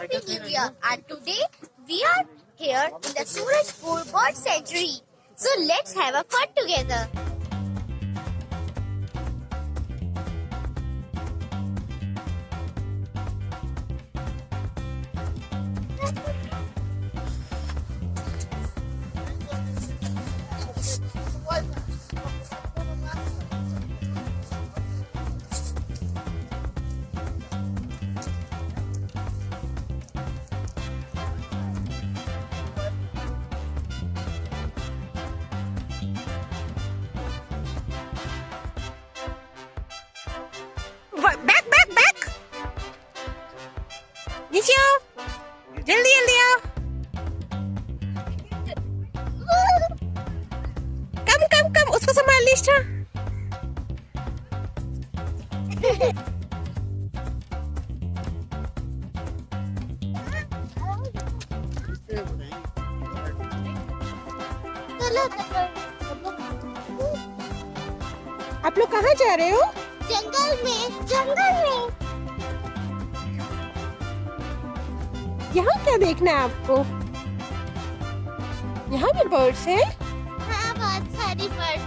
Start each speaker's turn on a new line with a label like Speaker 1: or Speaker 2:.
Speaker 1: Happy New Year, and today we are here in the Surajpur Bird Sanctuary. So let's have a fun together.
Speaker 2: Back नीचे आओ, जल्दी जल्दी आओ। कम उसको संभाल लिस्टा। आप लोग कहाँ जा रहे हो?
Speaker 1: जंगल में।
Speaker 2: यहाँ क्या देखना है आपको? यहाँ भी बर्ड्स हैं?
Speaker 1: हाँ, बहुत सारी बर्ड